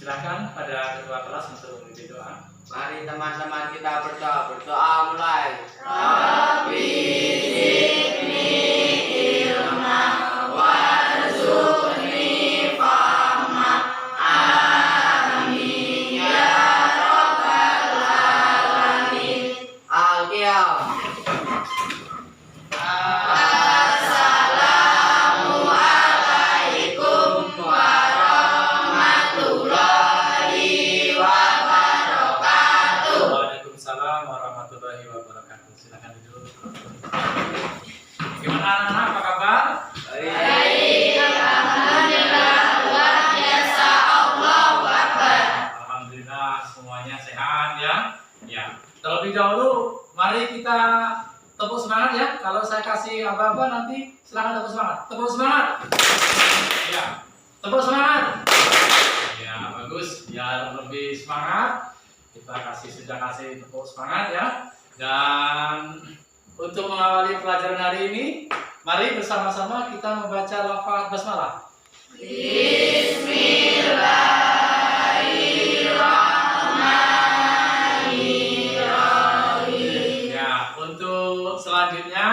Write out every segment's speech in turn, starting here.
Silakan pada ketua kelas untuk memimpin doa. Mari teman-teman kita berdoa mulai. Rabbi zidni ilma warzuqni fahma. Amin ya rabbal alamin. Al-Qiyam. Assalamualaikum warahmatullahi wabarakatuh. Waalaikumsalam warahmatullahi wabarakatuh. Silakan duduk. Gimana anak-anak, apa kabar? Baik, alhamdulillah, luar biasa, Allahu Akbar. Alhamdulillah semuanya sehat ya. Ya. Terlebih dahulu mari kita tepuk semangat ya. Kalau saya kasih apa-apa nanti silakan tepuk semangat. Tepuk semangat. Ya. Tepuk semangat. Ya, bagus. Biar lebih semangat kita sudah kasih tepuk semangat ya. Dan untuk mengawali pelajaran hari ini, mari bersama-sama kita membaca lafaz basmalah. Bismillahirrahmanirrahim. Ya, untuk selanjutnya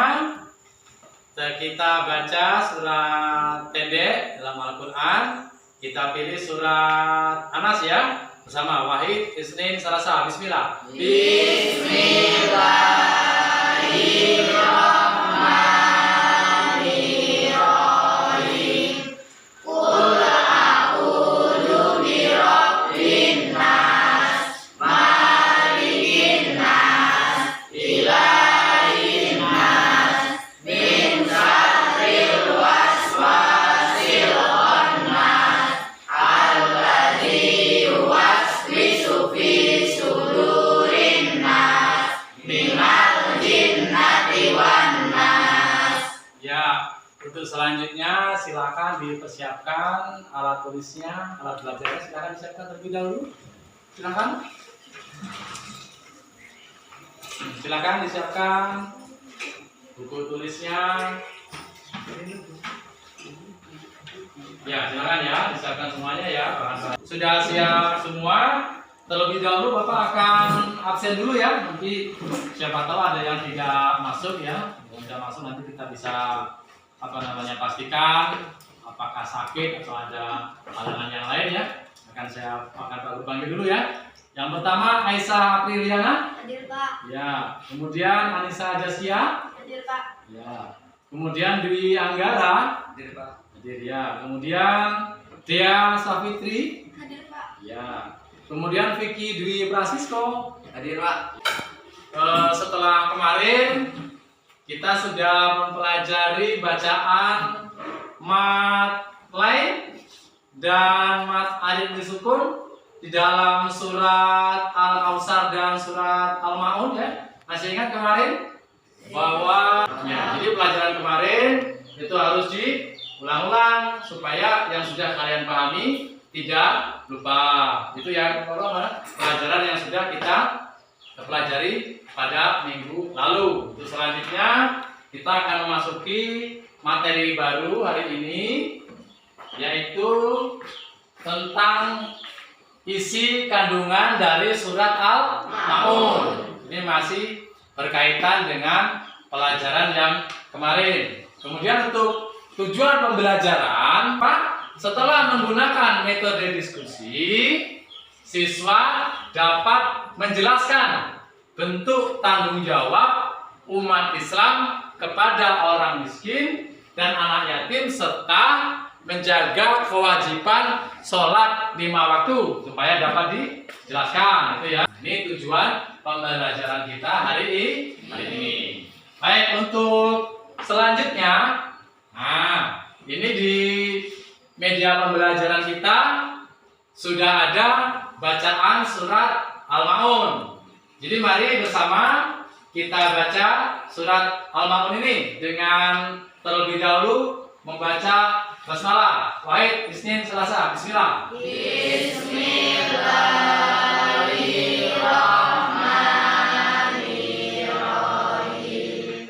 kita baca surat pendek dalam Al-Quran. Kita pilih surat Anas ya, bersama Wahid, Isnin, Salasa. Bismillah. Bismillahirrahmanirrahim. Qul a'udzu birabbin nas, malikin nas, ilahin nas, min syarril waswasil khannas, alladzi yuwaswisu fi sudurin nas, minal jinnati wan nas. Ya, untuk selanjutnya silakan dipersiapkan alat tulisnya, alat belajarnya silakan disiapkan terlebih dahulu. Silakan. Silakan disiapkan buku tulisnya. Ya, silakan ya, disiapkan semuanya ya. Bahan-bahan. Sudah siap semua? Terlebih dahulu Bapak akan absen dulu ya. Nanti siapa tahu ada yang tidak masuk ya. Kalau tidak masuk nanti kita bisa pastikan apakah sakit atau ada halangan yang lain ya. Saya akan panggil dulu ya. Yang pertama Aisyah Apriliana. Hadir Pak. Ya. Kemudian Anissa Jasya. Hadir Pak. Ya. Kemudian Dwi Anggara. Hadir, Pak. Hadir ya. Kemudian Dea Safitri. Hadir Pak. Ya. Kemudian Vicky Dwi Prasisko. Hadir, Pak. Setelah kemarin kita sudah mempelajari bacaan mat lain dan mat alif disukun di dalam surat Al-Kautsar dan surat Al-Maun ya. Masih ingat kemarin bahwa ya, jadi pelajaran kemarin itu harus diulang-ulang supaya yang sudah kalian pahami tidak lupa. Itu ya pelajaran yang sudah kita pelajari pada minggu lalu. Untuk selanjutnya kita akan memasuki materi baru hari ini, yaitu tentang isi kandungan dari surat Al-Maun. Ini masih berkaitan dengan pelajaran yang kemarin. Kemudian untuk tujuan pembelajaran, Pak, setelah menggunakan metode diskusi, siswa dapat menjelaskan bentuk tanggung jawab umat Islam kepada orang miskin dan anak yatim serta menjaga kewajiban sholat 5 waktu supaya dapat dijelaskan itu ya. Ini tujuan pembelajaran kita hari ini. Baik, untuk selanjutnya, nah ini di media pembelajaran kita sudah ada bacaan surat Al-Maun. Jadi mari bersama kita baca surat Al-Maun ini dengan terlebih dahulu membaca basmalah. Wahid, Isnin, Selasa. Bismillah. Bismillahirrahmanirrahim.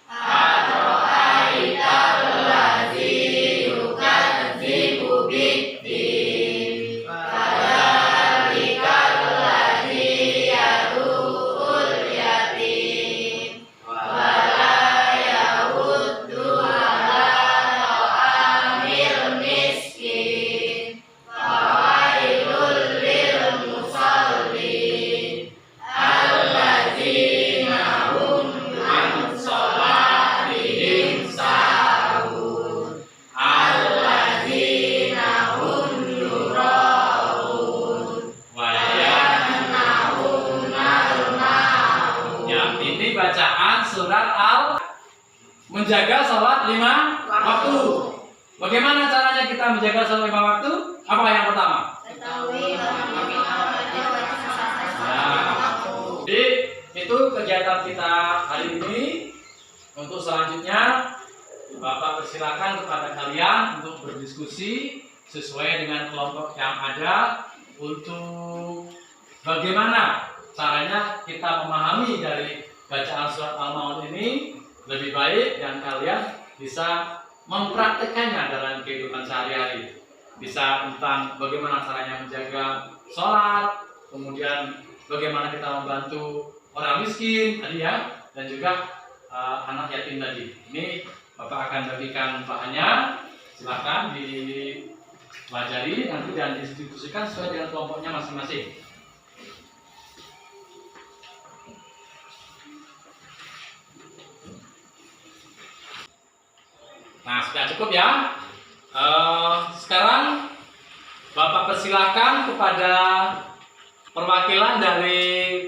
Aro'aital ladzi yukadzibu biddin. Fala menjaga sholat 5 waktu. Bagaimana caranya kita menjaga sholat 5 waktu? Apa yang pertama? Ketahui bahwa kita wajib sholat. Jadi itu kegiatan kita hari ini. Untuk selanjutnya, Bapak persilakan kepada kalian untuk berdiskusi sesuai dengan kelompok yang ada untuk bagaimana caranya kita memahami dari bacaan surat Al-Maun ini lebih baik dan kalian bisa mempraktekannya dalam kehidupan sehari-hari. Bisa tentang bagaimana caranya menjaga sholat, kemudian bagaimana kita membantu orang miskin tadi ya, dan juga anak yatim tadi. Ini Bapak akan bagikan bahannya, silakan dipelajari nanti dan didistribusikan sesuai dengan kelompoknya masing-masing. Nah, sudah cukup ya. Sekarang Bapak persilakan kepada perwakilan dari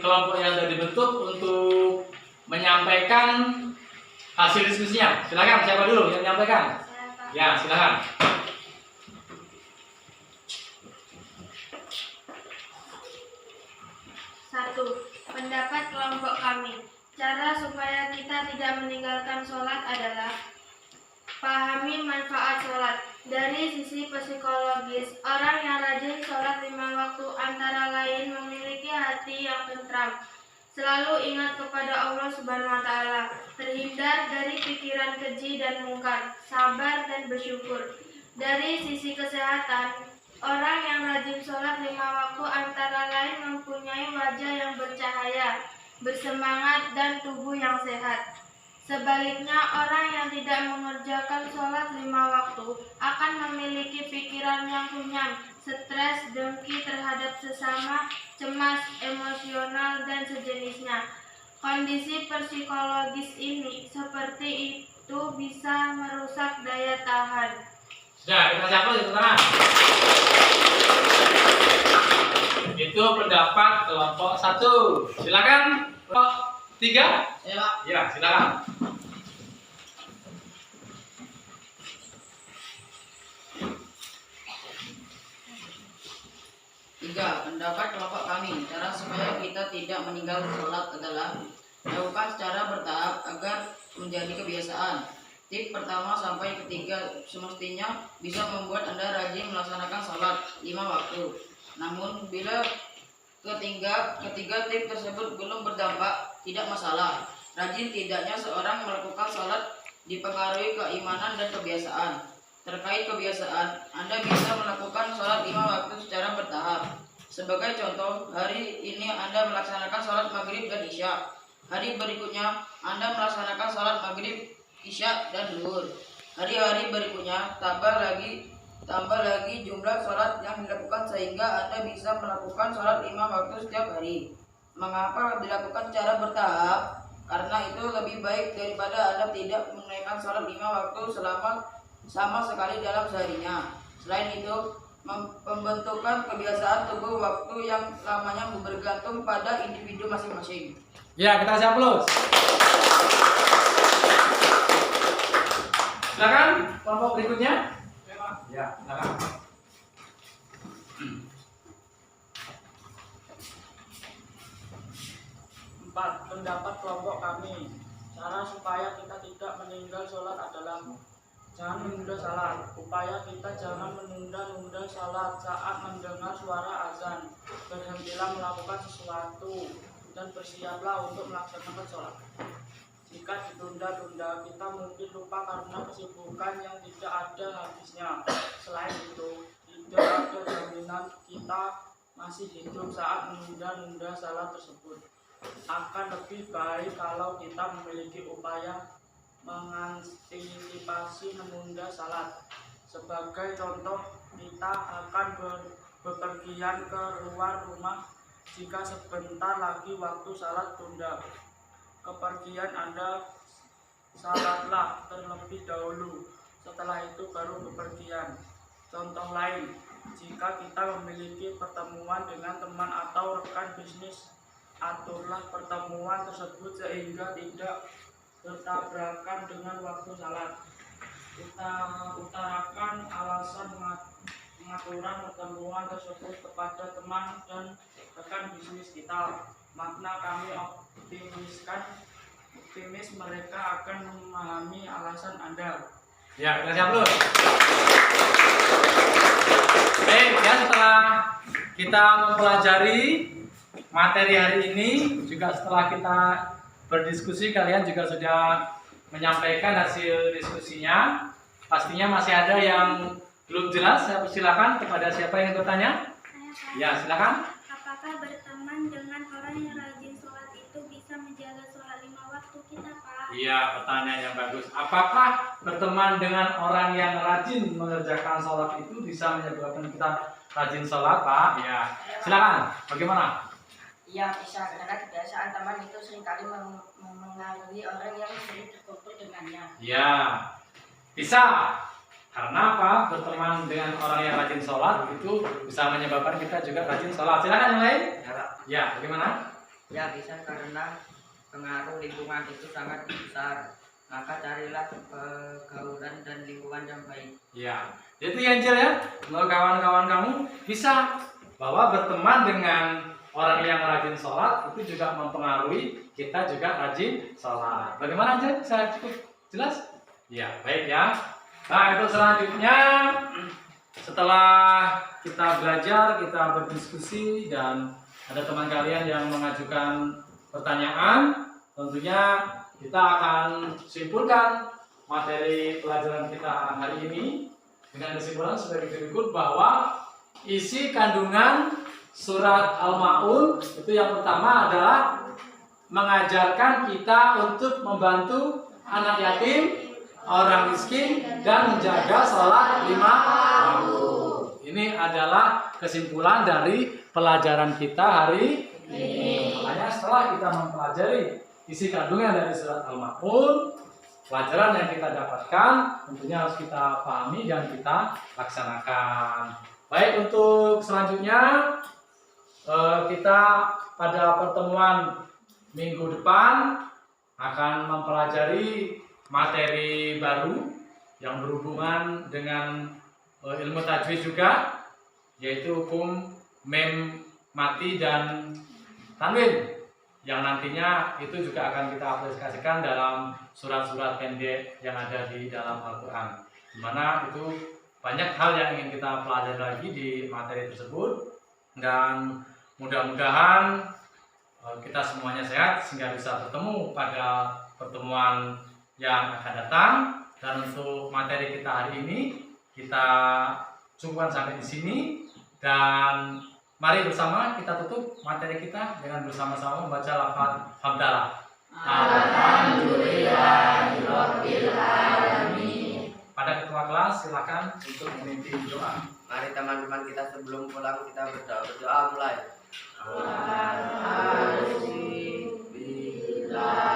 kelompok yang sudah dibentuk untuk menyampaikan hasil diskusinya. Silakan, siapa dulu yang menyampaikan? Ya, silakan. Satu, pendapat kelompok kami. Cara supaya kita tidak meninggalkan sholat adalah pahami manfaat sholat. Dari sisi psikologis, orang yang rajin sholat 5 waktu antara lain memiliki hati yang tentram, selalu ingat kepada Allah Subhanahu wa Ta'ala, terhindar dari pikiran keji dan mungkar, sabar dan bersyukur. Dari sisi kesehatan, orang yang rajin sholat 5 waktu antara lain mempunyai wajah yang bercahaya, bersemangat dan tubuh yang sehat. Sebaliknya, orang yang tidak mengerjakan sholat 5 waktu akan memiliki pikiran yang kunyam, stres, dengki terhadap sesama, cemas, emosional, dan sejenisnya. Kondisi psikologis ini seperti itu bisa merusak daya tahan. Sudah, kita siapa di tengah? Itu pendapat kelompok 1. Silakan kelompok 3. Ya, silakan. Tiga, pendapat kelompok kami. Cara supaya kita tidak meninggal sholat adalah lakukan secara bertahap agar menjadi kebiasaan. Tip pertama sampai ketiga semestinya bisa membuat Anda rajin melaksanakan sholat 5 waktu. Namun bila ketiga tip tersebut belum berdampak, tidak masalah. Rajin tidaknya seorang melakukan sholat dipengaruhi keimanan dan kebiasaan. Terkait kebiasaan, Anda bisa melakukan sholat 5 waktu secara bertahap. Sebagai contoh, hari ini Anda melaksanakan sholat maghrib dan isya. Hari berikutnya, Anda melaksanakan sholat maghrib, isya, dan zuhur. Hari-hari berikutnya, tambah lagi jumlah sholat yang dilakukan sehingga Anda bisa melakukan sholat 5 waktu setiap hari. Mengapa dilakukan secara bertahap? Karena itu lebih baik daripada Anda tidak menunaikan sholat 5 waktu sama sekali dalam seharinya. Selain itu, pembentukan kebiasaan tubuh waktu yang lamanya bergantung pada individu masing-masing. Ya, kita kasih aplaus. Silakan kelompok berikutnya. Ya, silakan. Empat, pendapat kelompok kami. Cara supaya kita tidak meninggal sholat adalah jangan menunda salat. Upaya kita jangan menunda-nunda salat saat mendengar suara azan. Berhentilah melakukan sesuatu dan bersiaplah untuk melaksanakan sholat. Jika ditunda-tunda, kita mungkin lupa karena kesibukan yang tidak ada habisnya. Selain itu, tidak ada jaminan kita masih hidup saat menunda-nunda salat tersebut. Akan lebih baik kalau kita memiliki upaya mengantisipasi menunda salat. Sebagai contoh, kita akan bepergian ke luar rumah jika sebentar lagi waktu salat tunda. Kepergian Anda salatlah terlebih dahulu, setelah itu baru bepergian. Contoh lain, jika kita memiliki pertemuan dengan teman atau rekan bisnis, aturlah pertemuan tersebut sehingga tidak bertabrakan dengan waktu salat. Kita utarakan alasan pengaturan pertemuan tersebut kepada teman dan rekan bisnis kita. Makna kami optimis mereka akan memahami alasan Anda. Ya, kita siap dulu. Baik, ya setelah kita mempelajari materi hari ini, juga setelah kita berdiskusi, kalian juga sudah menyampaikan hasil diskusinya. Pastinya masih ada yang belum jelas. Saya persilakan kepada siapa yang ingin bertanya. Ya, silakan. Apakah berteman dengan orang yang rajin sholat itu bisa menjaga sholat 5 waktu kita, Pak? Iya, pertanyaan yang bagus. Apakah berteman dengan orang yang rajin mengerjakan sholat itu bisa menyebabkan kita rajin sholat, Pak? Ya, silakan. Bagaimana? Iya bisa, karena kebiasaan teman itu seringkali mengaruhi orang yang sering berkumpul dengannya. Ya, bisa. Karena apa? Berteman dengan orang yang rajin sholat itu bisa menyebabkan kita juga rajin sholat. Silakan yang lain. Ya, bagaimana? Ya bisa, karena pengaruh lingkungan itu sangat besar. Maka carilah pergaulan dan lingkungan yang baik. Ya, itu ya Angel ya. Kalau kawan-kawan kamu bisa bahwa berteman dengan orang yang rajin sholat itu juga mempengaruhi kita juga rajin sholat. Bagaimana Angel? Saya cukup jelas? Ya, baik ya. Nah, itu selanjutnya setelah kita belajar, kita berdiskusi dan ada teman kalian yang mengajukan pertanyaan, tentunya kita akan simpulkan materi pelajaran kita hari ini dengan kesimpulan sebagai berikut bahwa isi kandungan surat Al-Ma'un itu yang pertama adalah mengajarkan kita untuk membantu anak yatim, orang miskin, dan menjaga sholat 5 waktu. Ini adalah kesimpulan dari pelajaran kita hari ini. Makanya setelah kita mempelajari isi kandungan dari surat Al-Ma'un, pelajaran yang kita dapatkan tentunya harus kita pahami dan kita laksanakan. Baik, untuk selanjutnya kita pada pertemuan minggu depan akan mempelajari materi baru yang berhubungan dengan ilmu tajwid juga, yaitu hukum mem, mati, dan tanwin, yang nantinya itu juga akan kita aplikasikan dalam surat-surat pendek yang ada di dalam Al-Quran, dimana itu banyak hal yang ingin kita pelajari lagi di materi tersebut. Dan mudah-mudahan kita semuanya sehat sehingga bisa bertemu pada pertemuan yang akan datang. Dan untuk materi kita hari ini kita cukupkan sampai di sini, dan mari bersama kita tutup materi kita dengan bersama-sama membaca lafaz hamdalah. Alhamdulillahirabbil alamin. Pada ketua kelas silakan untuk memimpin doa. Mari teman-teman kita sebelum pulang kita berdoa mulai. Alhamdulillah.